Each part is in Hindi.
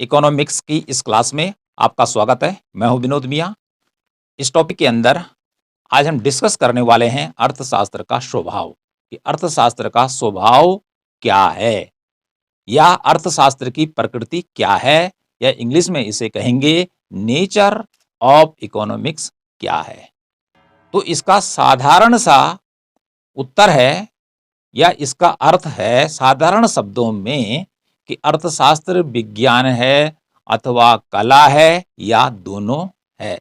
इकोनॉमिक्स की इस क्लास में आपका स्वागत है। मैं हूं विनोद मिया। इस टॉपिक के अंदर आज हम डिस्कस करने वाले हैं अर्थशास्त्र का स्वभाव, कि अर्थशास्त्र का स्वभाव क्या है या अर्थशास्त्र की प्रकृति क्या है, या इंग्लिश में इसे कहेंगे नेचर ऑफ इकोनॉमिक्स क्या है। तो इसका साधारण सा उत्तर है या इसका अर्थ है साधारण शब्दों में कि अर्थशास्त्र विज्ञान है अथवा कला है या दोनों है।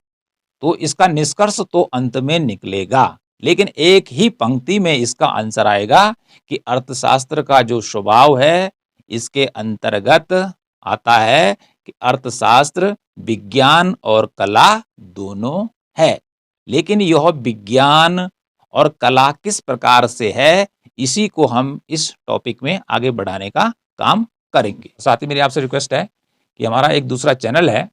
तो इसका निष्कर्ष तो अंत में निकलेगा, लेकिन एक ही पंक्ति में इसका आंसर आएगा कि अर्थशास्त्र का जो स्वभाव है इसके अंतर्गत आता है कि अर्थशास्त्र विज्ञान और कला दोनों है। लेकिन यह विज्ञान और कला किस प्रकार से है, इसी को हम इस टॉपिक में आगे बढ़ाने का काम करेंगे। साथ ही मेरी आपसे रिक्वेस्ट है कि हमारा एक दूसरा चैनल है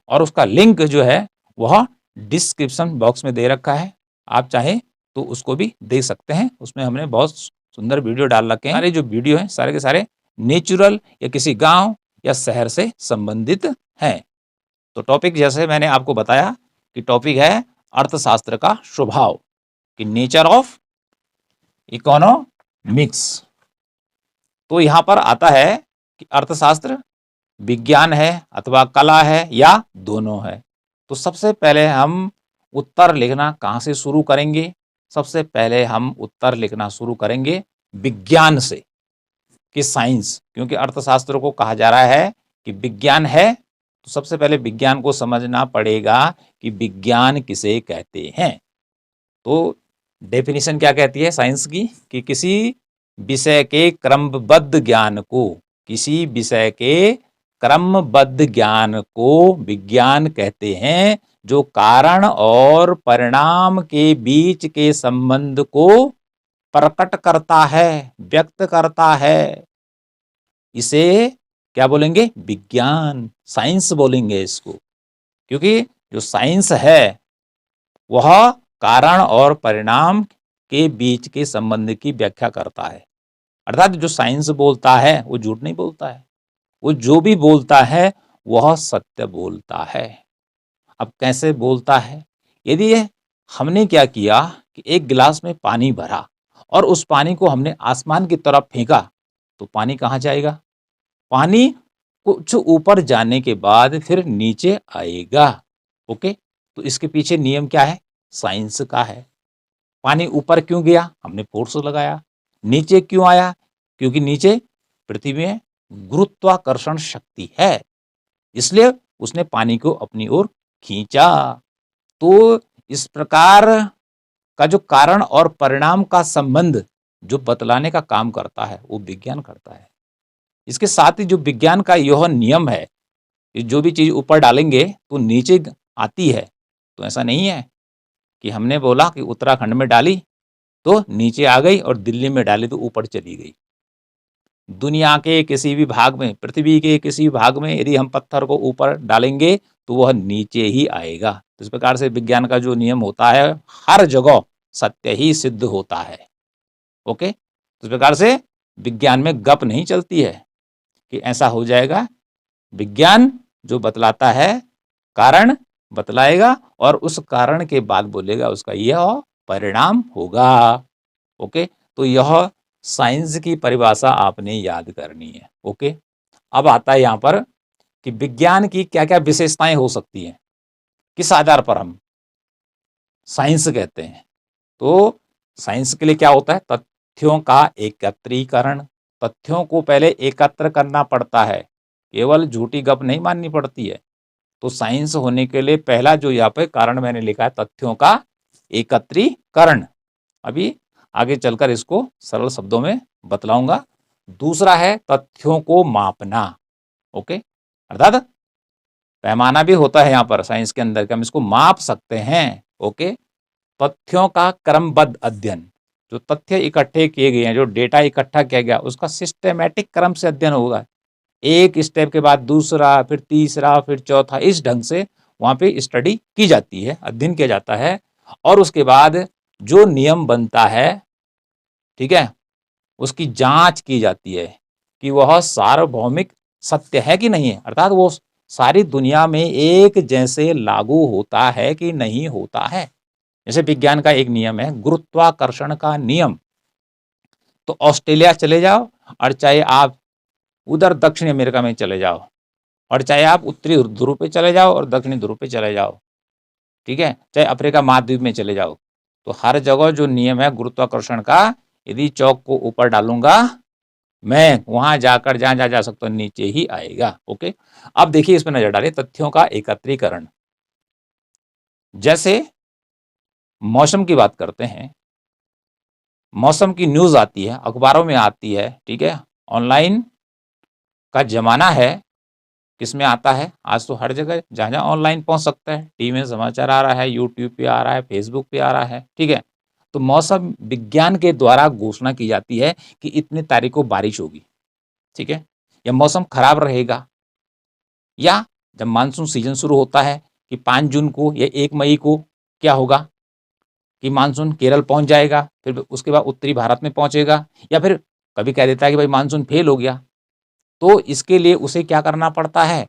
और उसका लिंक जो है वह डिस्क्रिप्शन बॉक्स में दे रखा है। आप चाहें तो उसको भी देख सकते हैं। उसमें हमने बहुत सुंदर वीडियो डाल रखे हैं। सारे जो वीडियो हैं सारे के सारे नेचुरल या किसी गांव या शहर से संबंधित हैं। तो टॉपिक जैसे मैंने आपको बताया कि टॉपिक है अर्थशास्त्र का स्वभाव, कि नेचर ऑफ इकोनॉमिक्स। तो यहां पर आता है कि अर्थशास्त्र विज्ञान है अथवा कला है या दोनों है। तो सबसे पहले हम उत्तर लिखना कहां से शुरू करेंगे? सबसे पहले हम उत्तर लिखना शुरू करेंगे विज्ञान से, कि साइंस, क्योंकि अर्थशास्त्र को कहा जा रहा है कि विज्ञान है। तो सबसे पहले विज्ञान को समझना पड़ेगा कि विज्ञान किसे कहते हैं। तो डेफिनेशन क्या कहती है साइंस की, कि किसी विषय के क्रमबद्ध ज्ञान को, किसी विषय के क्रमबद्ध ज्ञान को विज्ञान कहते हैं, जो कारण और परिणाम के बीच के संबंध को प्रकट करता है, व्यक्त करता है। इसे क्या बोलेंगे? विज्ञान, साइंस बोलेंगे इसको। क्योंकि जो साइंस है वह कारण और परिणाम के बीच के संबंध की व्याख्या करता है। अर्थात जो साइंस बोलता है वो झूठ नहीं बोलता है, वो जो भी बोलता है वह सत्य बोलता है। अब कैसे बोलता है? यदि हमने क्या किया कि एक गिलास में पानी भरा और उस पानी को हमने आसमान की तरफ फेंका, तो पानी कहाँ जाएगा? पानी कुछ ऊपर जाने के बाद फिर नीचे आएगा। ओके, तो इसके पीछे नियम क्या है? साइंस का है। पानी ऊपर क्यों गया? हमने फोर्स लगाया। नीचे क्यों आया? क्योंकि नीचे पृथ्वी में गुरुत्वाकर्षण शक्ति है, इसलिए उसने पानी को अपनी ओर खींचा। तो इस प्रकार का जो कारण और परिणाम का संबंध जो बतलाने का काम करता है वो विज्ञान करता है। इसके साथ ही जो विज्ञान का यह नियम है कि जो भी चीज ऊपर डालेंगे तो नीचे आती है। तो ऐसा नहीं है कि हमने बोला कि उत्तराखंड में डाली तो नीचे आ गई और दिल्ली में डाली तो ऊपर चली गई। दुनिया के किसी भी भाग में, पृथ्वी के किसी भी भाग में यदि हम पत्थर को ऊपर डालेंगे तो वह नीचे ही आएगा। तो इस प्रकार से विज्ञान का जो नियम होता है हर जगह सत्य ही सिद्ध होता है। ओके, तो इस प्रकार से विज्ञान में गप नहीं चलती है कि ऐसा हो जाएगा। विज्ञान जो बतलाता है कारण बतलाएगा और उस कारण के बाद बोलेगा उसका यह परिणाम होगा। ओके, तो यह साइंस की परिभाषा आपने याद करनी है। ओके, अब आता है यहां पर कि विज्ञान की क्या क्या विशेषताएं हो सकती हैं, किस आधार पर हम साइंस कहते हैं। तो साइंस के लिए क्या होता है? तथ्यों का एकत्रीकरण। तथ्यों को पहले एकत्र करना पड़ता है, केवल झूठी गप नहीं माननी पड़ती है। तो साइंस होने के लिए पहला जो यहाँ पे कारण मैंने लिखा है तथ्यों का एकत्रीकरण। अभी आगे चलकर इसको सरल शब्दों में बतलाऊंगा। दूसरा है तथ्यों को मापना। ओके, अर्थात पैमाना भी होता है यहाँ पर साइंस के अंदर कि हम इसको माप सकते हैं। ओके, तथ्यों का क्रमबद्ध अध्ययन। जो तथ्य इकट्ठे किए गए हैं, जो डेटा इकट्ठा किया गया, उसका सिस्टेमेटिक क्रम से अध्ययन होगा। एक स्टेप के बाद दूसरा, फिर तीसरा, फिर चौथा, इस ढंग से वहां पे स्टडी की जाती है, अध्ययन किया जाता है। और उसके बाद जो नियम बनता है, ठीक है, उसकी जांच की जाती है कि वह सार्वभौमिक सत्य है कि नहीं है, अर्थात वो सारी दुनिया में एक जैसे लागू होता है कि नहीं होता है। जैसे विज्ञान का एक नियम है गुरुत्वाकर्षण का नियम, तो ऑस्ट्रेलिया चले जाओ और चाहे आप उधर दक्षिण अमेरिका में चले जाओ, और चाहे आप उत्तरी ध्रुव पे चले जाओ और दक्षिणी ध्रुव पे चले जाओ, ठीक है, चाहे अफ्रीका महाद्वीप में चले जाओ, तो हर जगह जो नियम है गुरुत्वाकर्षण का, यदि चौक को ऊपर डालूंगा मैं, वहां जाकर जहां जहां जा सकता हूं नीचे ही आएगा। ओके, अब देखिए इस पर नजर डालिए, तथ्यों का एकत्रीकरण। जैसे मौसम की बात करते हैं, मौसम की न्यूज आती है, अखबारों में आती है, ठीक है, ऑनलाइन का जमाना है, किसमें आता है, आज तो हर जगह जहां जहां ऑनलाइन पहुंच सकता है, टीवी में समाचार आ रहा है, यूट्यूब पे आ रहा है, फेसबुक पे आ रहा है, ठीक है। तो मौसम विज्ञान के द्वारा घोषणा की जाती है कि इतनी तारीख को बारिश होगी, ठीक है, या मौसम खराब रहेगा, या जब मानसून सीजन शुरू होता है कि 5 जून को या 1 मई को क्या होगा कि मानसून केरल पहुंच जाएगा, फिर उसके बाद उत्तरी भारत में पहुंचेगा, या फिर कभी कह देता है कि भाई मानसून फेल हो गया। तो इसके लिए उसे क्या करना पड़ता है,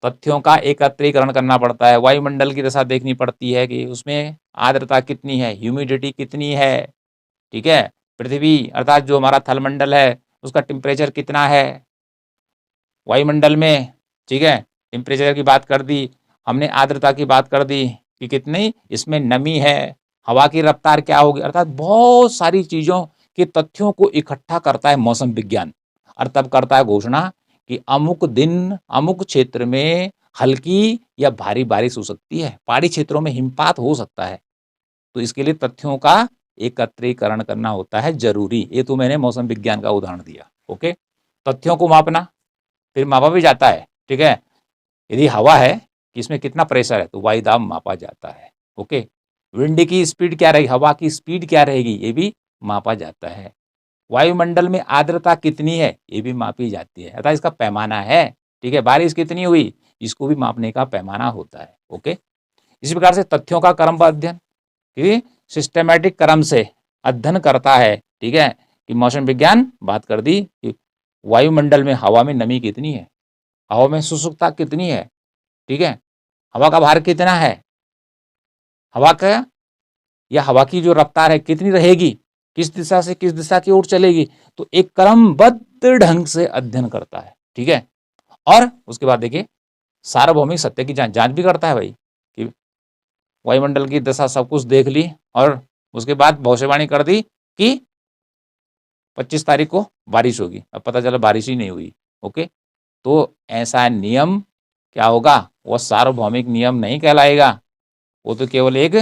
तथ्यों का एकत्रीकरण करना पड़ता है, वायुमंडल की दशा देखनी पड़ती है कि उसमें आर्द्रता कितनी है, ह्यूमिडिटी कितनी है, ठीक है, पृथ्वी अर्थात जो हमारा थलमंडल है उसका टेम्परेचर कितना है वायुमंडल में, ठीक है, टेम्परेचर की बात कर दी हमने, आर्द्रता की बात कर दी कि कितनी इसमें नमी है, हवा की रफ्तार क्या होगी, अर्थात बहुत सारी चीजों के तथ्यों को इकट्ठा करता है मौसम विज्ञान, और तब करता है घोषणा कि अमुक दिन अमुक क्षेत्र में हल्की या भारी बारिश हो सकती है, पहाड़ी क्षेत्रों में हिमपात हो सकता है। तो इसके लिए तथ्यों का एकत्रीकरण करना होता है जरूरी। ये तो मैंने मौसम विज्ञान का उदाहरण दिया। ओके, तथ्यों को मापना, फिर मापा भी जाता है, ठीक है, यदि हवा है कि इसमें कितना प्रेशर है तो वायु दाब मापा जाता है। ओके, विंड की स्पीड क्या रहेगी, हवा की स्पीड क्या रहेगी, ये भी मापा जाता है। वायुमंडल में आर्द्रता कितनी है ये भी मापी जाती है, अर्थात इसका पैमाना है, ठीक है, बारिश कितनी हुई इसको भी मापने का पैमाना होता है। ओके, इसी प्रकार से तथ्यों का क्रमबद्ध अध्ययन, कि सिस्टमैटिक क्रम से अध्ययन करता है, ठीक है, कि मौसम विज्ञान बात कर दी कि वायुमंडल में हवा में नमी कितनी है, हवा में शुष्कता कितनी है, ठीक है, हवा का भार कितना है, हवा का या हवा की जो रफ्तार है कितनी रहेगी, किस दिशा से किस दिशा की ओर चलेगी, तो एक क्रमबद्ध ढंग से अध्ययन करता है, ठीक है। और उसके बाद देखिए सार्वभौमिक सत्य की जांच भी करता है भाई, कि वायुमंडल की दशा सब कुछ देख ली और उसके बाद भविष्यवाणी कर दी कि 25 तारीख को बारिश होगी, अब पता चला बारिश ही नहीं हुई। ओके, तो ऐसा नियम क्या होगा, वह सार्वभौमिक नियम नहीं कहलाएगा, वो तो केवल एक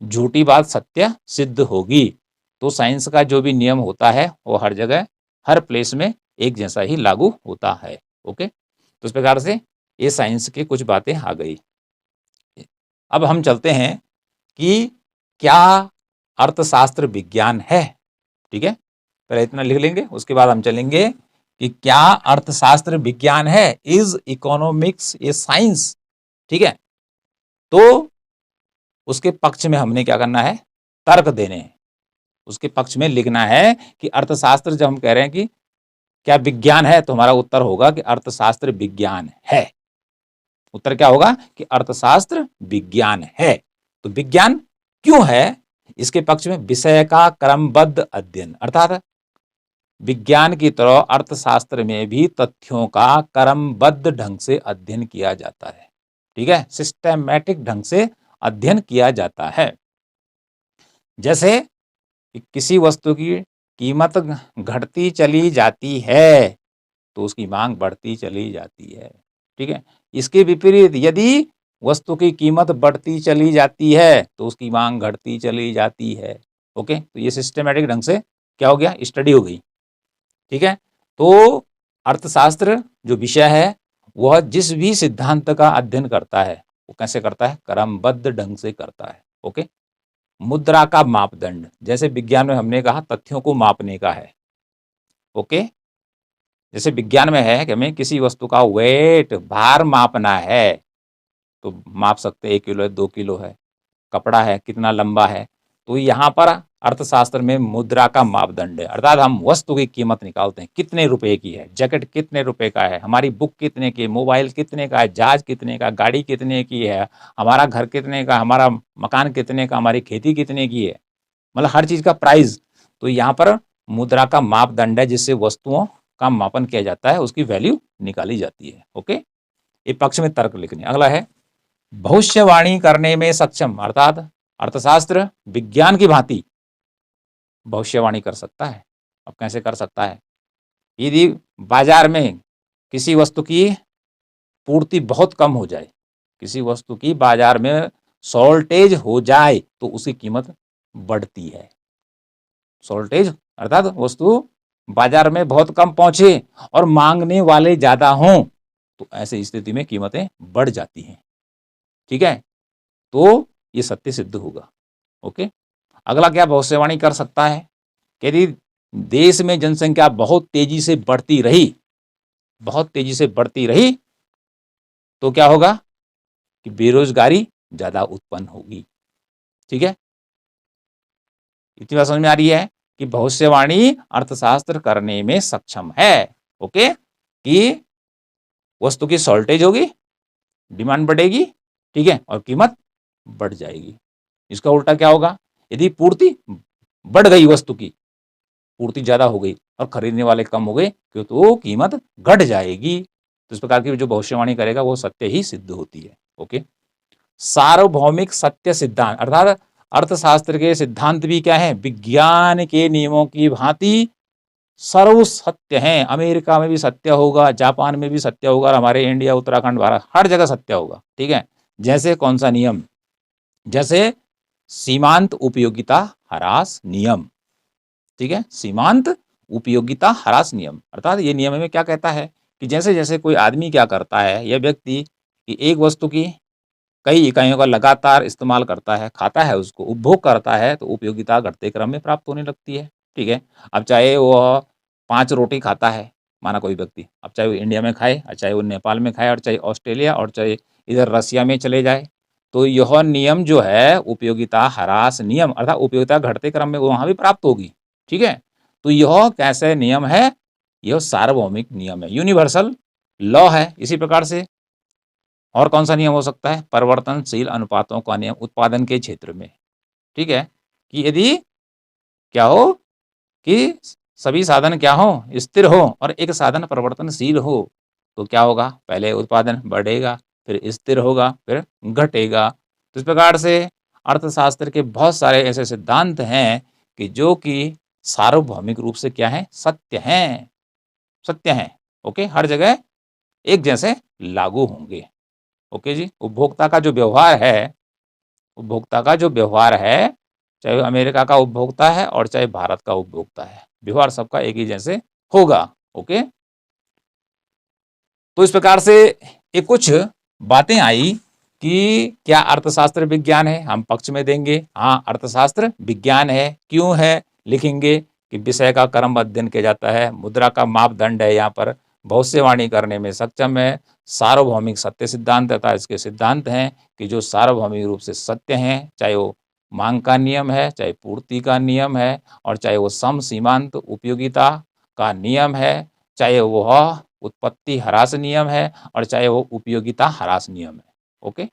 झूठी बात सत्य सिद्ध होगी। तो साइंस का जो भी नियम होता है वो हर जगह हर प्लेस में एक जैसा ही लागू होता है। ओके, तो इस प्रकार से ये साइंस की कुछ बातें आ गई। अब हम चलते हैं कि क्या अर्थशास्त्र विज्ञान है, ठीक है, पहले इतना लिख लेंगे, उसके बाद हम चलेंगे कि क्या अर्थशास्त्र विज्ञान है, इज इकोनॉमिक्स ए साइंस, ठीक है। तो उसके पक्ष में हमने क्या करना है, तर्क देने हैं, उसके पक्ष में लिखना है कि अर्थशास्त्र, जब हम कह रहे हैं कि क्या विज्ञान है, तो हमारा उत्तर होगा कि अर्थशास्त्र विज्ञान है। उत्तर क्या होगा कि अर्थशास्त्र विज्ञान है। तो विज्ञान क्यों है, इसके पक्ष में विषय का क्रमबद्ध अध्ययन, अर्थात विज्ञान की तरह अर्थशास्त्र में भी तथ्यों का क्रमबद्ध ढंग से अध्ययन किया जाता है, ठीक है, सिस्टमैटिक ढंग से अध्ययन किया जाता है। जैसे कि किसी वस्तु की कीमत घटती चली जाती है तो उसकी मांग बढ़ती चली जाती है, ठीक है। इसके विपरीत यदि वस्तु की कीमत बढ़ती चली जाती है तो उसकी मांग घटती चली जाती है। ओके, तो ये सिस्टमैटिक ढंग से क्या हो गया, स्टडी हो गई, ठीक है। तो अर्थशास्त्र जो विषय है वह जिस भी सिद्धांत का अध्ययन करता है वो कैसे करता है, क्रमबद्ध ढंग से करता है। ओके, मुद्रा का मापदंड, जैसे विज्ञान में हमने कहा तथ्यों को मापने का है। ओके, जैसे विज्ञान में है कि हमें किसी वस्तु का वेट भार मापना है तो माप सकते 1 किलो है, 2 किलो है, कपड़ा है कितना लंबा है, तो यहाँ पर अर्थशास्त्र में मुद्रा का मापदंड है, अर्थात हम वस्तु की कीमत निकालते हैं, कितने रुपए की है, जैकेट कितने रुपए का है, हमारी बुक कितने की है, मोबाइल कितने का है, जहाज कितने का, गाड़ी कितने की है, हमारा घर कितने का, हमारा मकान कितने का, हमारी खेती कितने की है, मतलब हर चीज का प्राइस। तो यहाँ पर मुद्रा का मापदंड है जिससे वस्तुओं का मापन किया जाता है, उसकी वैल्यू निकाली जाती है। ओके, ये पक्ष में तर्क लिखने। अगला है भविष्यवाणी करने में सक्षम, अर्थात अर्थशास्त्र विज्ञान की भांति भविष्यवाणी कर सकता है। अब कैसे कर सकता है? यदि बाजार में किसी वस्तु की पूर्ति बहुत कम हो जाए, किसी वस्तु की बाजार में शॉर्टेज हो जाए तो उसकी कीमत बढ़ती है। शॉर्टेज अर्थात वस्तु बाजार में बहुत कम पहुंचे और मांगने वाले ज्यादा हों तो ऐसी स्थिति में कीमतें बढ़ जाती हैं। ठीक है, तो ये सत्य सिद्ध होगा। ओके, अगला क्या भविष्यवाणी कर सकता है? यदि देश में जनसंख्या बहुत तेजी से बढ़ती रही, बहुत तेजी से बढ़ती रही तो क्या होगा कि बेरोजगारी ज्यादा उत्पन्न होगी। ठीक है, इतनी बात समझ में आ रही है कि भविष्यवाणी अर्थशास्त्र करने में सक्षम है। ओके, कि वस्तु की शॉर्टेज होगी, डिमांड बढ़ेगी, ठीक है, और कीमत बढ़ जाएगी। इसका उल्टा क्या होगा? यदि पूर्ति बढ़ गई, वस्तु की पूर्ति ज्यादा हो गई और खरीदने वाले कम हो गए तो कीमत घट जाएगी। तो इस प्रकार की जो भविष्यवाणी करेगा वो सत्य ही सिद्ध होती है। ओके, सार्वभौमिक सत्य सिद्धांत, अर्थात अर्थशास्त्र के सिद्धांत भी क्या है? विज्ञान के नियमों की भांति सर्व सत्य हैं। अमेरिका में भी सत्य होगा, जापान में भी सत्य होगा, और हमारे इंडिया, उत्तराखंड, भारत, हर जगह सत्य होगा। ठीक है, जैसे कौन सा नियम? जैसे सीमांत उपयोगिता ह्रास नियम। ठीक है, सीमांत उपयोगिता ह्रास नियम, अर्थात ये नियम में क्या कहता है कि जैसे जैसे कोई आदमी क्या करता है, यह व्यक्ति कि एक वस्तु की कई इकाइयों का लगातार इस्तेमाल करता है, खाता है, उसको उपभोग करता है, तो उपयोगिता घटते क्रम में प्राप्त होने लगती है। ठीक है, अब चाहे वो 5 रोटी खाता है, माना कोई व्यक्ति, अब चाहे वो इंडिया में खाए, चाहे वो नेपाल में खाए, और चाहे ऑस्ट्रेलिया, और चाहे इधर रसिया में चले जाए, तो यह नियम जो है उपयोगिता ह्रास नियम, अर्थात उपयोगिता घटते क्रम में वहां भी प्राप्त होगी। ठीक है, तो यह कैसे नियम है? यह सार्वभौमिक नियम है, यूनिवर्सल लॉ है। इसी प्रकार से और कौन सा नियम हो सकता है? परिवर्तनशील अनुपातों का नियम उत्पादन के क्षेत्र में। ठीक है, कि यदि क्या हो कि सभी साधन क्या हो? स्थिर हो, और एक साधन परिवर्तनशील हो, तो क्या होगा? पहले उत्पादन बढ़ेगा, फिर स्थिर होगा, फिर घटेगा। तो इस प्रकार से अर्थशास्त्र के बहुत सारे ऐसे सिद्धांत हैं कि जो कि सार्वभौमिक रूप से क्या है? सत्य हैं, सत्य हैं। ओके, हर जगह एक जैसे लागू होंगे। ओके जी, उपभोक्ता का जो व्यवहार है, उपभोक्ता का जो व्यवहार है, चाहे अमेरिका का उपभोक्ता है और चाहे भारत का उपभोक्ता है, व्यवहार सबका एक ही जैसे होगा। ओके, तो इस प्रकार से ये कुछ बातें आई कि क्या अर्थशास्त्र विज्ञान है? हम पक्ष में देंगे हाँ, अर्थशास्त्र विज्ञान है। क्यों है? लिखेंगे कि विषय का क्रम अध्ययन किया जाता है, मुद्रा का मापदंड है, यहाँ पर भविष्यवाणी करने में सक्षम है, सार्वभौमिक सत्य सिद्धांत तथा इसके सिद्धांत हैं कि जो सार्वभौमिक रूप से सत्य हैं, चाहे वो मांग का नियम है, चाहे पूर्ति का नियम है, और चाहे वो सम सीमांत उपयोगिता का नियम है, चाहे वह उत्पत्ति ह्रास नियम है, और चाहे वो उपयोगिता ह्रास नियम है। ओके,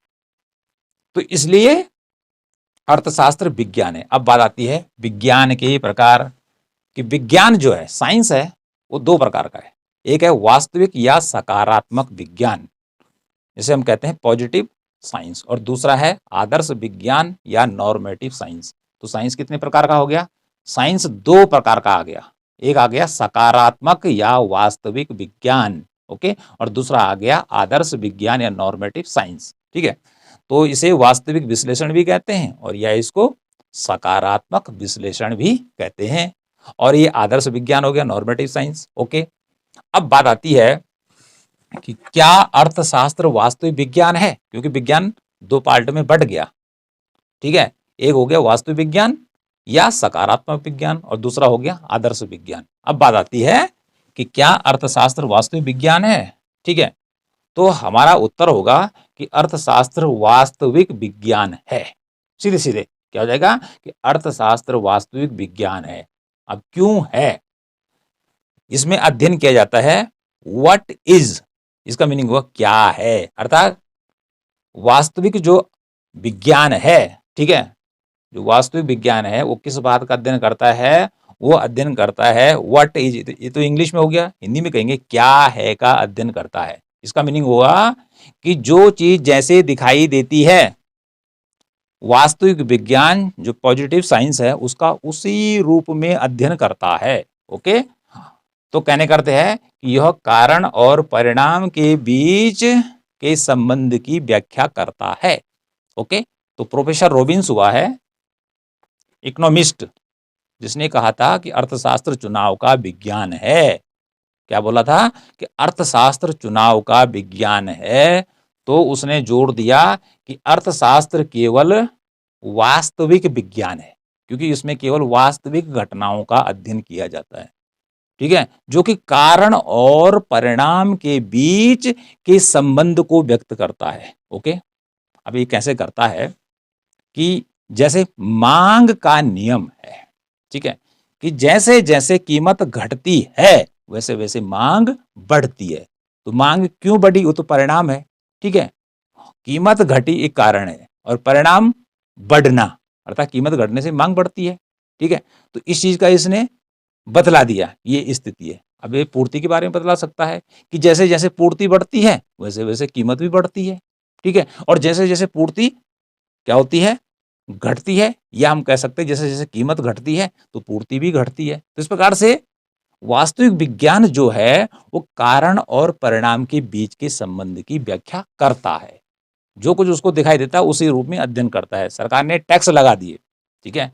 तो इसलिए अर्थशास्त्र विज्ञान है। अब बात आती है विज्ञान के प्रकार कि विज्ञान जो है, साइंस है, वो दो प्रकार का है। एक है वास्तविक या सकारात्मक विज्ञान, जिसे हम कहते हैं पॉजिटिव साइंस, और दूसरा है आदर्श विज्ञान या नॉर्मेटिव साइंस। तो साइंस कितने प्रकार का हो गया? साइंस दो प्रकार का आ गया। एक आ गया सकारात्मक या वास्तविक विज्ञान, ओके, और दूसरा आ गया आदर्श विज्ञान या नॉर्मेटिव साइंस। ठीक है, तो इसे वास्तविक विश्लेषण भी कहते हैं, और या इसको सकारात्मक विश्लेषण भी कहते हैं, और ये आदर्श विज्ञान हो गया, नॉर्मेटिव साइंस। ओके, अब बात आती है कि क्या अर्थशास्त्र वास्तविक विज्ञान है? क्योंकि विज्ञान दो पार्ट में बट गया। ठीक है, एक हो गया वास्तविक विज्ञान या सकारात्मक विज्ञान, और दूसरा हो गया आदर्श विज्ञान। अब बात आती है कि क्या अर्थशास्त्र वास्तविक विज्ञान है? ठीक है, तो हमारा उत्तर होगा कि अर्थशास्त्र वास्तविक विज्ञान है। सीधे सीधे क्या हो जाएगा कि अर्थशास्त्र वास्तविक विज्ञान है। अब क्यों है? इसमें अध्ययन किया जाता है व्हाट इज, इसका मीनिंग हुआ क्या है, अर्थात वास्तविक जो विज्ञान है, ठीक है, जो वास्तविक विज्ञान है वो किस बात का अध्ययन करता है? वो अध्ययन करता है व्हाट इज, ये तो इंग्लिश में हो गया, हिंदी में कहेंगे क्या है का अध्ययन करता है। इसका मीनिंग हुआ कि जो चीज जैसे दिखाई देती है, वास्तविक विज्ञान जो पॉजिटिव साइंस है उसका उसी रूप में अध्ययन करता है। ओके, तो कहने करते हैं कि यह कारण और परिणाम के बीच के संबंध की व्याख्या करता है। ओके, तो प्रोफेसर रॉबिन्स हुआ है इकोनॉमिस्ट, जिसने कहा था कि अर्थशास्त्र चुनाव का विज्ञान है। क्या बोला था कि अर्थशास्त्र चुनाव का विज्ञान है। तो उसने जोर दिया कि अर्थशास्त्र केवल वास्तविक विज्ञान है, क्योंकि इसमें केवल वास्तविक घटनाओं का अध्ययन किया जाता है, ठीक है, जो कि कारण और परिणाम के बीच के संबंध को व्यक्त करता है। ओके, अब ये कैसे करता है कि जैसे मांग का नियम है, ठीक है, कि जैसे जैसे कीमत घटती है वैसे वैसे मांग बढ़ती है। तो मांग क्यों बढ़ी? वो तो परिणाम है, ठीक है, कीमत घटी एक कारण है और परिणाम बढ़ना, अर्थात कीमत घटने से मांग बढ़ती है, ठीक है। तो इस चीज का इसने बतला दिया, ये स्थिति है। अब ये पूर्ति के बारे में बतला सकता है कि जैसे जैसे पूर्ति बढ़ती है वैसे वैसे कीमत भी बढ़ती है, ठीक है, और जैसे जैसे पूर्ति क्या होती है? घटती है, या हम कह सकते हैं जैसे जैसे कीमत घटती है तो पूर्ति भी घटती है। तो इस प्रकार से वास्तविक विज्ञान जो है वो कारण और परिणाम के बीच के संबंध की व्याख्या करता है। जो कुछ उसको दिखाई देता है उसी रूप में अध्ययन करता है। सरकार ने टैक्स लगा दिए, ठीक है,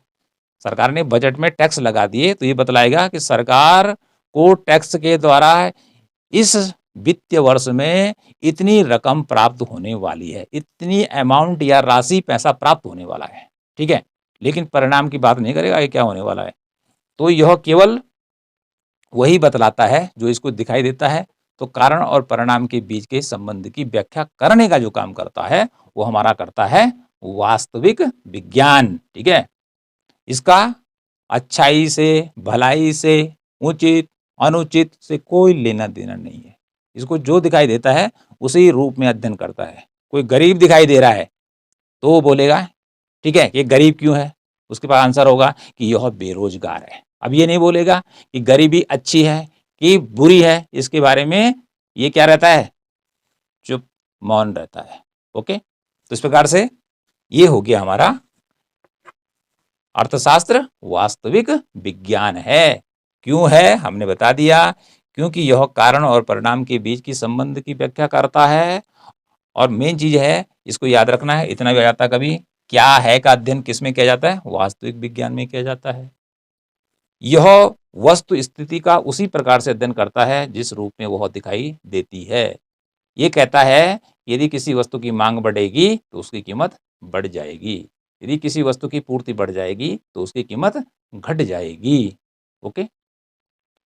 सरकार ने बजट में टैक्स लगा दिए, तो ये बतलाएगा कि सरकार को टैक्स के द्वारा इस वित्तीय वर्ष में इतनी रकम प्राप्त होने वाली है, इतनी अमाउंट या राशि पैसा प्राप्त होने वाला है, ठीक है, लेकिन परिणाम की बात नहीं करेगा ये क्या होने वाला है। तो यह केवल वही बतलाता है जो इसको दिखाई देता है। तो कारण और परिणाम के बीच के संबंध की व्याख्या करने का जो काम करता है वो हमारा करता है वास्तविक विज्ञान, ठीक है। इसका अच्छाई से, भलाई से, उचित अनुचित से कोई लेना देना नहीं है। इसको जो दिखाई देता है उसी रूप में अध्ययन करता है। कोई गरीब दिखाई दे रहा है तो वो बोलेगा, ठीक है, ये गरीब क्यों है? उसके पास आंसर होगा कि यह बेरोजगार है। अब ये नहीं बोलेगा कि गरीबी अच्छी है कि बुरी है, इसके बारे में ये क्या रहता है? चुप, मौन रहता है। ओके, तो इस प्रकार से ये हो गया हमारा अर्थशास्त्र वास्तविक विज्ञान है। क्यों है हमने बता दिया, क्योंकि यह कारण और परिणाम के बीच की संबंध की व्याख्या करता है। और मेन चीज है, इसको याद रखना है, इतना भी आ जाता कभी, क्या है का अध्ययन किस में किया जाता है? वास्तविक विज्ञान में किया जाता है। यह वस्तु स्थिति का उसी प्रकार से अध्ययन करता है जिस रूप में वह दिखाई देती है। ये कहता है यदि किसी वस्तु की मांग बढ़ेगी तो उसकी कीमत बढ़ जाएगी, यदि किसी वस्तु की पूर्ति बढ़ जाएगी तो उसकी कीमत घट जाएगी। ओके,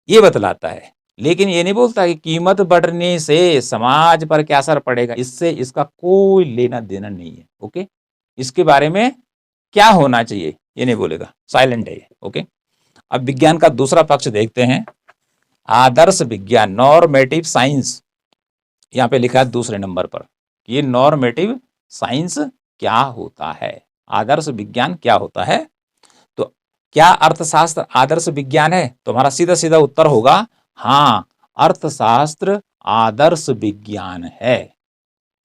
ये बतलाता है, लेकिन ये नहीं बोलता कि कीमत बढ़ने से समाज पर क्या असर पड़ेगा, इससे इसका कोई लेना देना नहीं है। ओके, इसके बारे में क्या होना चाहिए ये नहीं बोलेगा, साइलेंट है ये। ओके, अब विज्ञान का दूसरा पक्ष देखते हैं, आदर्श विज्ञान, नॉर्मेटिव साइंस। यहाँ पे लिखा है दूसरे नंबर पर, ये नॉर्मेटिव साइंस क्या होता है, आदर्श विज्ञान क्या होता है। तो क्या अर्थशास्त्र आदर्श विज्ञान है? तुम्हारा सीधा सीधा उत्तर होगा हाँ, अर्थशास्त्र आदर्श विज्ञान है।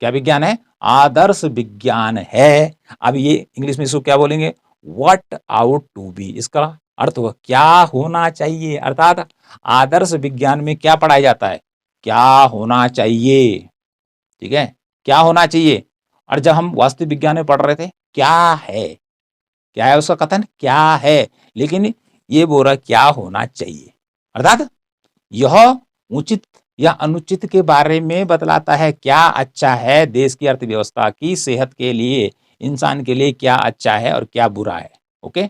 क्या विज्ञान है? आदर्श विज्ञान है। अब ये इंग्लिश में इसको क्या बोलेंगे? व्हाट आउट टू बी, इसका अर्थ हुआ क्या होना चाहिए, अर्थात आदर्श विज्ञान में क्या पढ़ाया जाता है? क्या होना चाहिए, ठीक है, क्या होना चाहिए। और जब हम वास्तविक विज्ञान में पढ़ रहे थे क्या है, क्या है उसका कथन क्या है, लेकिन ये बोल रहा क्या होना चाहिए, अर्थात यह उचित या अनुचित के बारे में बतलाता है। क्या अच्छा है देश की अर्थव्यवस्था की सेहत के लिए, इंसान के लिए क्या अच्छा है और क्या बुरा है। ओके,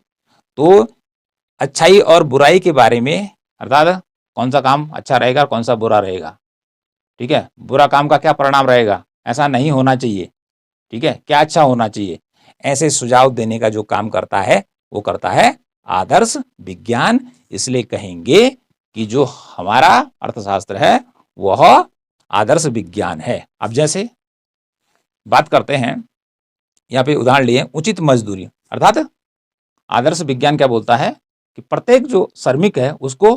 तो अच्छाई और बुराई के बारे में, अर्थात कौन सा काम अच्छा रहेगा कौन सा बुरा रहेगा, ठीक है, बुरा काम का क्या परिणाम रहेगा, ऐसा नहीं होना चाहिए, ठीक है, क्या अच्छा होना चाहिए, ऐसे सुझाव देने का जो काम करता है वो करता है आदर्श विज्ञान। इसलिए कहेंगे कि जो हमारा अर्थशास्त्र है वह आदर्श विज्ञान है। अब जैसे बात करते हैं, यहाँ पे उदाहरण लिए उचित मजदूरी, अर्थात आदर्श विज्ञान क्या बोलता है कि प्रत्येक जो श्रमिक है उसको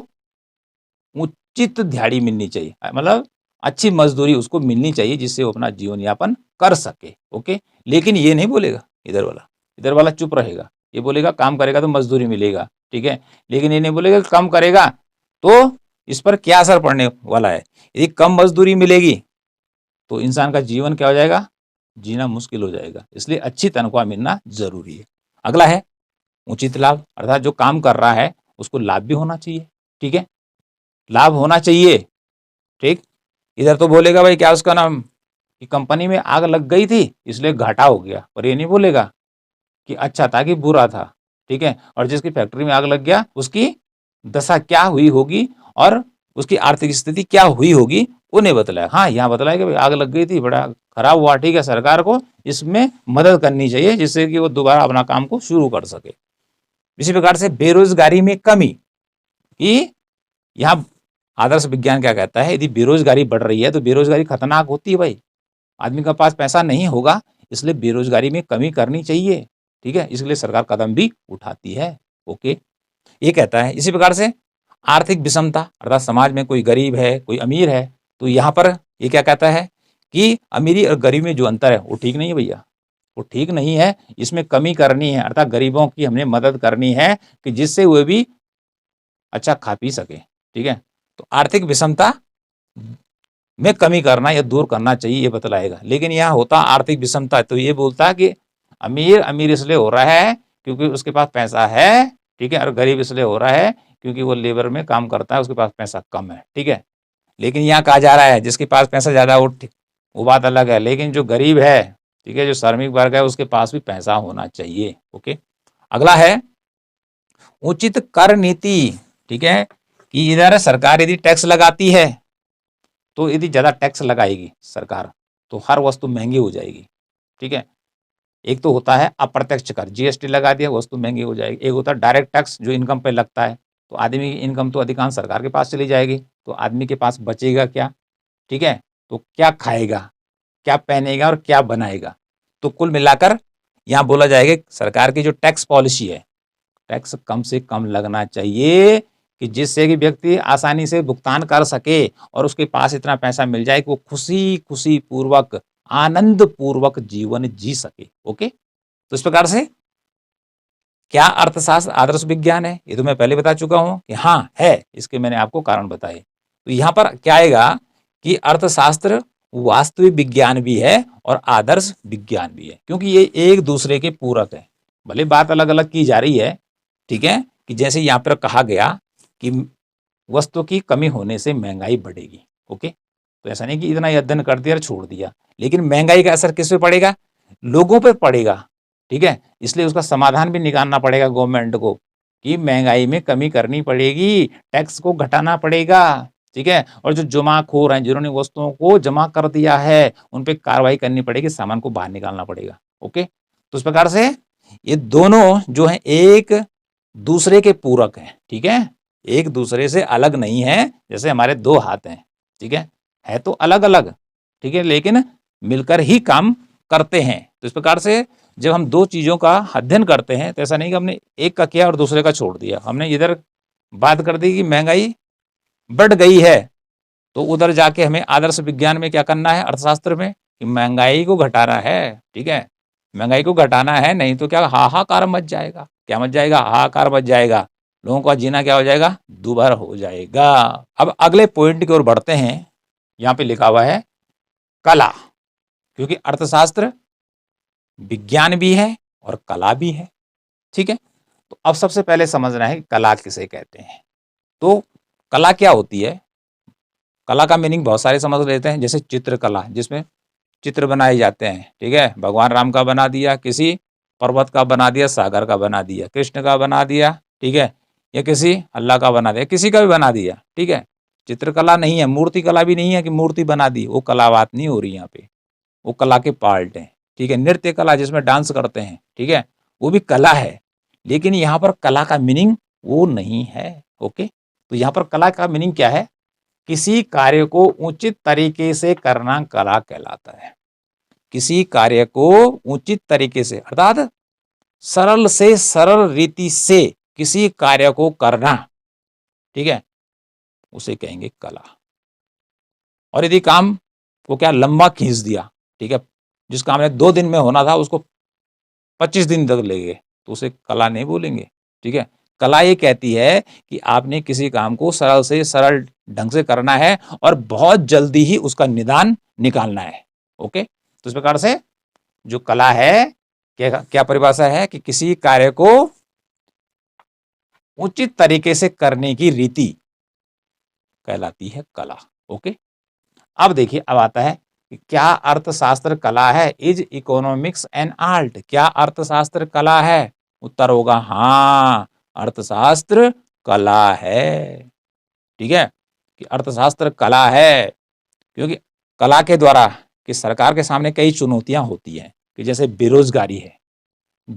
उचित दिहाड़ी मिलनी चाहिए, मतलब अच्छी मजदूरी उसको मिलनी चाहिए जिससे वो अपना जीवन यापन कर सके। ओके, लेकिन ये नहीं बोलेगा इधर वाला चुप रहेगा, ये बोलेगा काम करेगा तो मजदूरी मिलेगा, ठीक है, लेकिन ये नहीं बोलेगा कम करेगा तो इस पर क्या असर पड़ने वाला है। यदि कम मजदूरी मिलेगी तो इंसान का जीवन क्या हो जाएगा, जीना मुश्किल हो जाएगा। इसलिए अच्छी तनख्वाह मिलना जरूरी है। अगला है उचित लाभ, अर्थात जो काम कर रहा है उसको लाभ भी होना चाहिए, ठीक है, लाभ होना चाहिए, ठीक। इधर तो बोलेगा भाई क्या उसका नाम कि कंपनी में आग लग गई थी इसलिए घाटा हो गया, पर ये नहीं बोलेगा कि अच्छा था कि बुरा था, ठीक है, और जिसकी फैक्ट्री में आग लग गया उसकी दशा क्या हुई होगी और उसकी आर्थिक स्थिति क्या हुई होगी वो नहीं बतलाया। हाँ, यहाँ बतलाया कि भाई आग लग गई थी, बड़ा खराब हुआ, ठीक है, सरकार को इसमें मदद करनी चाहिए जिससे कि वो दोबारा अपना काम को शुरू कर सके। इसी प्रकार से बेरोजगारी में कमी, कि यहाँ आदर्श विज्ञान क्या कहता है, यदि बेरोजगारी बढ़ रही है तो बेरोजगारी खतरनाक होती है भाई, आदमी के पास पैसा नहीं होगा, इसलिए बेरोजगारी में कमी करनी चाहिए, ठीक है, इसलिए सरकार कदम भी उठाती है। ओके, ये कहता है। इसी प्रकार से आर्थिक विषमता, अर्थात समाज में कोई गरीब है कोई अमीर है, तो यहाँ पर ये क्या कहता है कि अमीरी और गरीबी में जो अंतर है वो ठीक नहीं है भैया, वो ठीक नहीं है, इसमें कमी करनी है, अर्थात गरीबों की हमने मदद करनी है कि जिससे वे भी अच्छा खा पी सके, ठीक है। तो आर्थिक विषमता में कमी करना या दूर करना चाहिए ये बतलाएगा। लेकिन यहाँ होता आर्थिक विषमता तो ये बोलता है कि अमीर अमीर इसलिए हो रहा है क्योंकि उसके पास पैसा है, ठीक है, और गरीब इसलिए हो रहा है क्योंकि वो लेबर में काम करता है उसके पास पैसा कम है, ठीक है। लेकिन यहाँ कहा जा रहा है जिसके पास पैसा ज्यादा वो बात अलग है, लेकिन जो गरीब है, ठीक है, जो श्रमिक वर्ग है उसके पास भी पैसा होना चाहिए। ओके, अगला है उचित कर नीति, ठीक है, कि इधर सरकार यदि टैक्स लगाती है तो यदि ज्यादा टैक्स लगाएगी सरकार तो हर वस्तु महंगी हो जाएगी, ठीक है। एक तो होता है अप्रत्यक्ष कर, जीएसटी लगा दिया वस्तु महंगी हो जाएगी। एक होता है डायरेक्ट टैक्स जो इनकम पे लगता है, तो आदमी की इनकम तो अधिकांश सरकार के पास चली जाएगी, तो आदमी के पास बचेगा क्या, ठीक है, तो क्या खाएगा, क्या पहनेगा और क्या बनाएगा। तो कुल मिलाकर यहाँ बोला जाएगा सरकार की जो टैक्स पॉलिसी है, टैक्स कम से कम लगना चाहिए कि जिससे कि व्यक्ति आसानी से भुगतान कर सके और उसके पास इतना पैसा मिल जाए कि वो खुशी खुशी पूर्वक आनंद पूर्वक जीवन जी सके। ओके, तो इस प्रकार से क्या अर्थशास्त्र आदर्श विज्ञान है ये तो मैं पहले बता चुका हूं कि हाँ है, इसके मैंने आपको कारण बताए। तो यहां पर क्या आएगा कि अर्थशास्त्र वास्तविक विज्ञान भी है और आदर्श विज्ञान भी है, क्योंकि ये एक दूसरे के पूरक है। भले बात अलग अलग की जा रही है, ठीक है, कि जैसे यहाँ पर कहा गया कि वस्तु की कमी होने से महंगाई बढ़ेगी। ओके, तो ऐसा नहीं कि इतना अध्ययन कर दिया और छोड़ दिया, लेकिन महंगाई का असर किस पे पड़ेगा, लोगों पे पड़ेगा, ठीक है। इसलिए उसका समाधान भी निकालना पड़ेगा गवर्नमेंट को कि महंगाई में कमी करनी पड़ेगी, टैक्स को घटाना पड़ेगा, ठीक है, और जो जमाखोर हैं जिन्होंने वस्तुओं को जमा कर दिया है उन पे कार्रवाई करनी पड़ेगी, सामान को बाहर निकालना पड़ेगा। ओके, तो इस प्रकार से ये दोनों जो है एक दूसरे के पूरक हैं, ठीक है, एक दूसरे से अलग नहीं है। जैसे हमारे दो हाथ हैं, ठीक है तो अलग अलग, ठीक है, लेकिन मिलकर ही काम करते हैं। तो इस प्रकार से जब हम दो चीजों का अध्ययन करते हैं तो ऐसा नहीं कि हमने एक का किया और दूसरे का छोड़ दिया। हमने इधर बात कर दी कि महंगाई बढ़ गई है तो उधर जाके हमें आदर्श विज्ञान में क्या करना है, अर्थशास्त्र में, कि महंगाई को घटाना है, ठीक है, महंगाई को घटाना है, नहीं तो क्या हाहाकार मच जाएगा, क्या मच जाएगा, हाहाकार मच जाएगा, लोगों का जीना क्या हो जाएगा, दुभर हो जाएगा। अब अगले पॉइंट की ओर बढ़ते हैं। यहाँ पे लिखा हुआ है कला, क्योंकि अर्थशास्त्र विज्ञान भी है और कला भी है, ठीक है। तो अब सबसे पहले समझना है कि कला किसे कहते हैं। तो कला क्या होती है, कला का मीनिंग बहुत सारे समझ लेते हैं, जैसे चित्रकला जिसमें चित्र बनाए जाते हैं, ठीक है, भगवान राम का बना दिया, किसी पर्वत का बना दिया, सागर का बना दिया, कृष्ण का बना दिया, ठीक है, या किसी अल्लाह का बना दिया, किसी का भी बना दिया, ठीक है। चित्रकला नहीं है, मूर्ति कला भी नहीं है कि मूर्ति बना दी, वो कला बात नहीं हो रही यहाँ पे, वो कला के पार्ट हैं, ठीक है, नृत्य कला जिसमें डांस करते हैं, ठीक है, वो भी कला है, लेकिन यहाँ पर कला का मीनिंग वो नहीं है। ओके, तो यहाँ पर कला का मीनिंग क्या है? किसी कार्य को उचित तरीके से करना कला कहलाता है। किसी कार्य को उचित तरीके से अर्थात सरल से सरल रीति से किसी कार्य को करना, ठीक है, उसे कहेंगे कला। और यदि काम को क्या लंबा खींच दिया, ठीक है, जिस काम ने 2 दिन में होना था उसको 25 दिन तक ले गए, तो उसे कला नहीं बोलेंगे। ठीक है, कला ये कहती है कि आपने किसी काम को सरल से सरल ढंग से करना है और बहुत जल्दी ही उसका निदान निकालना है। ओके, तो इस प्रकार से जो कला है, क्या परिभाषा है कि किसी कार्य को उचित तरीके से करने की रीति कहलाती है कला। ओके, अब देखिए, अब आता है कि क्या अर्थशास्त्र कला है? Is economics an art? क्या अर्थशास्त्र कला है? उत्तर होगा हाँ, अर्थशास्त्र कला है। ठीक है, कि अर्थशास्त्र कला है, क्योंकि कला के द्वारा कि सरकार के सामने कई चुनौतियां होती हैं, कि जैसे बेरोजगारी है,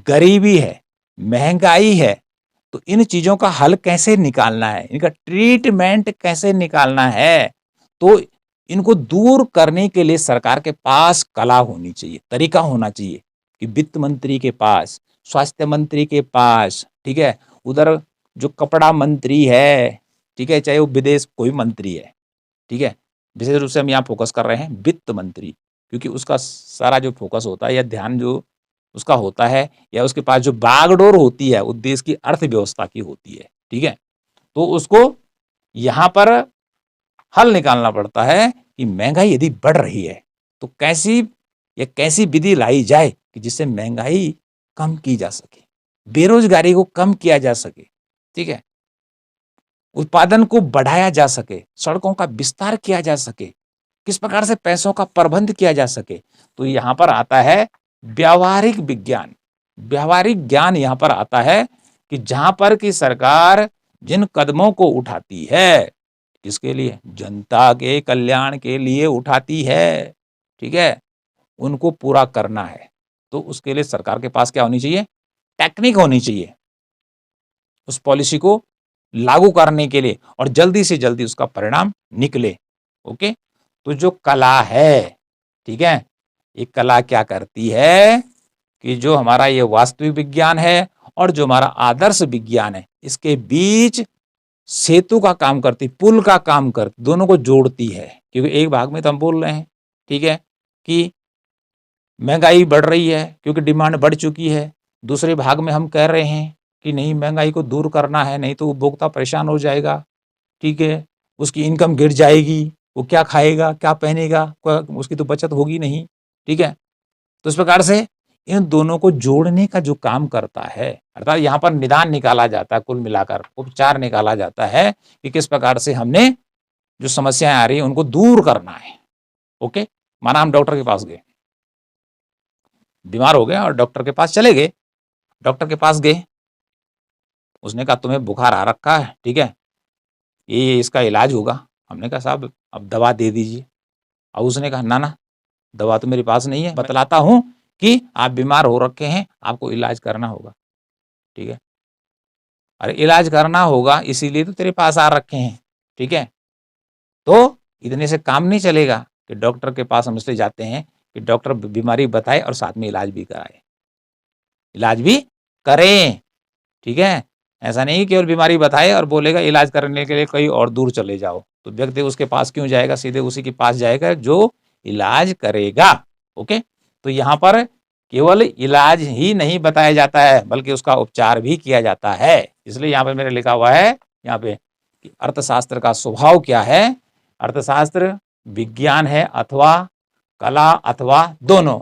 गरीबी है, महंगाई है, तो इन चीजों का हल कैसे निकालना है, इनका ट्रीटमेंट कैसे निकालना है, तो इनको दूर करने के लिए सरकार के पास कला होनी चाहिए, तरीका होना चाहिए, कि वित्त मंत्री के पास, स्वास्थ्य मंत्री के पास, ठीक है, उधर जो कपड़ा मंत्री है, ठीक है, चाहे वो विदेश कोई मंत्री है, ठीक है, विशेष रूप से हम यहाँ फोकस कर रहे हैं वित्त मंत्री, क्योंकि उसका सारा जो फोकस होता है या ध्यान जो उसका होता है या उसके पास जो बागडोर होती है वो देश की अर्थव्यवस्था की होती है। ठीक है, तो उसको यहाँ पर हल निकालना पड़ता है कि महंगाई यदि बढ़ रही है तो कैसी विधि लाई जाए कि जिससे महंगाई कम की जा सके, बेरोजगारी को कम किया जा सके, ठीक है, उत्पादन को बढ़ाया जा सके, सड़कों का विस्तार किया जा सके, किस प्रकार से पैसों का प्रबंध किया जा सके। तो यहाँ पर आता है व्यावहारिक विज्ञान, व्यावहारिक ज्ञान यहाँ पर आता है कि जहां पर कि सरकार जिन कदमों को उठाती है, किसके लिए? जनता के कल्याण के लिए उठाती है, ठीक है, उनको पूरा करना है, तो उसके लिए सरकार के पास क्या होनी चाहिए? टेक्निक होनी चाहिए उस पॉलिसी को लागू करने के लिए और जल्दी से जल्दी उसका परिणाम निकले। ओके, तो जो कला है, ठीक है, ये कला क्या करती है कि जो हमारा ये वास्तविक विज्ञान है और जो हमारा आदर्श विज्ञान है, इसके बीच सेतु का काम करती, पुल का काम करती, दोनों को जोड़ती है। क्योंकि एक भाग में तो हम बोल रहे हैं, ठीक है, कि महंगाई बढ़ रही है क्योंकि डिमांड बढ़ चुकी है, दूसरे भाग में हम कह रहे हैं कि नहीं, महंगाई को दूर करना है, नहीं तो उपभोक्ता परेशान हो जाएगा, ठीक है, उसकी इनकम गिर जाएगी, वो क्या खाएगा, क्या पहनेगा, उसकी तो बचत होगी नहीं। ठीक है, तो इस प्रकार से इन दोनों को जोड़ने का जो काम करता है, अर्थात यहाँ पर निदान निकाला जाता है, कुल मिलाकर उपचार निकाला जाता है कि किस प्रकार से हमने जो समस्याएं आ रही है उनको दूर करना है। ओके, माना हम डॉक्टर के पास गए, बीमार हो गए और डॉक्टर के पास चले गए, डॉक्टर के पास गए, उसने कहा तुम्हें बुखार आ रखा है, ठीक है, ये इसका इलाज होगा। हमने कहा साहब अब दवा दे दीजिए। अब उसने कहा ना ना, दवा तो मेरे पास नहीं है, बतलाता हूं कि आप बीमार हो रखे हैं, आपको इलाज करना होगा। ठीक है, अरे इलाज करना होगा इसीलिए तो तेरे पास आ रखे हैं, ठीक है, तो इतने से काम नहीं चलेगा कि डॉक्टर के पास हम इसलिए जाते हैं कि डॉक्टर बीमारी बताए और साथ में इलाज भी कराए, इलाज भी करें। ठीक है, ऐसा नहीं केवल बीमारी बताए और बोलेगा इलाज करने के लिए कहीं और दूर चले जाओ, तो व्यक्ति उसके पास क्यों जाएगा, सीधे उसी के पास जाएगा जो इलाज करेगा। ओके, तो यहाँ पर केवल इलाज ही नहीं बताया जाता है बल्कि उसका उपचार भी किया जाता है। इसलिए यहाँ पे मेरे लिखा हुआ है यहाँ पे कि अर्थशास्त्र का स्वभाव क्या है? अर्थशास्त्र विज्ञान है अथवा कला अथवा दोनों।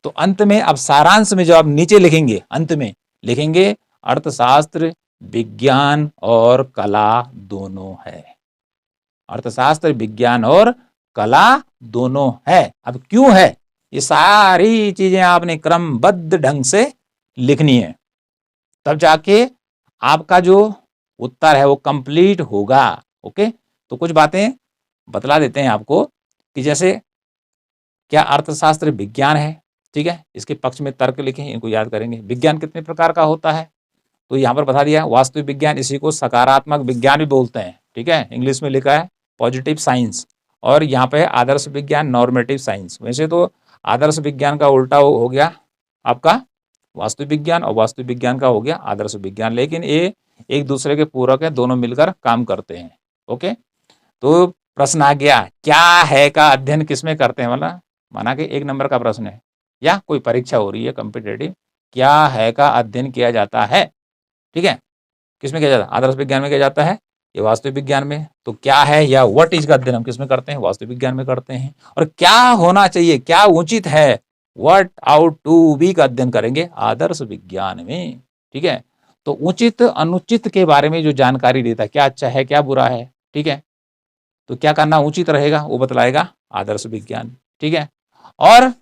तो अंत में अब सारांश में जो आप नीचे लिखेंगे, अंत में लिखेंगे अर्थशास्त्र विज्ञान और कला दोनों है। अर्थशास्त्र विज्ञान और कला दोनों है। अब क्यों है? ये सारी चीजें आपने क्रमबद्ध ढंग से लिखनी है, तब जाके आपका जो उत्तर है वो कंप्लीट होगा। ओके, तो कुछ बातें बतला देते हैं आपको कि जैसे क्या अर्थशास्त्र विज्ञान है? ठीक है, इसके पक्ष में तर्क लिखें, इनको याद करेंगे। विज्ञान कितने प्रकार का होता है, तो यहाँ पर बता दिया, वास्तविक विज्ञान, इसी को सकारात्मक विज्ञान भी बोलते हैं, ठीक है, इंग्लिश में लिखा है पॉजिटिव साइंस, और यहाँ पे आदर्श विज्ञान, नॉर्मेटिव साइंस। वैसे तो आदर्श विज्ञान का उल्टा हो गया आपका वास्तविक विज्ञान, और वास्तविक विज्ञान का हो गया आदर्श विज्ञान, लेकिन ये एक दूसरे के पूरक है, दोनों मिलकर काम करते हैं। ओके, तो प्रश्न आ गया, क्या है का अध्ययन किसमें करते हैं, वाला माना कि 1 नंबर का प्रश्न है, या कोई परीक्षा हो रही है कॉम्पिटेटिव, क्या है का अध्ययन किया जाता है, ठीक है, किसमें किया जाता है, आदर्श विज्ञान में किया जाता है, ये वास्तविक विज्ञान में। तो क्या है या व्हाट इज का अध्ययन हम किसमें करते हैं, वास्तविक विज्ञान में करते हैं। और क्या होना चाहिए, क्या उचित है, व्हाट आउट टू बी का अध्ययन करेंगे आदर्श विज्ञान में, ठीक है। तो उचित अनुचित के बारे में जो जानकारी देता है, क्या अच्छा है क्या बुरा है, ठीक है, तो क्या करना उचित रहेगा वो बतलाएगा आदर्श विज्ञान, ठीक है। और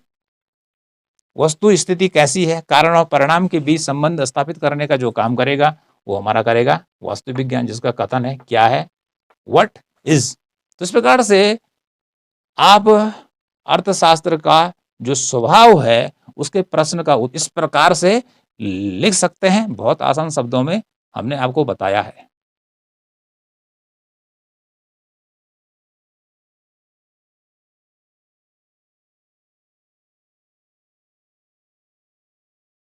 वस्तु स्थिति कैसी है, कारण और परिणाम के बीच संबंध स्थापित करने का जो काम करेगा वो हमारा करेगा वास्तविक विज्ञान, जिसका कथन है क्या है, व्हाट इज। तो इस प्रकार से आप अर्थशास्त्र का जो स्वभाव है उसके प्रश्न का इस प्रकार से लिख सकते हैं, बहुत आसान शब्दों में हमने आपको बताया है।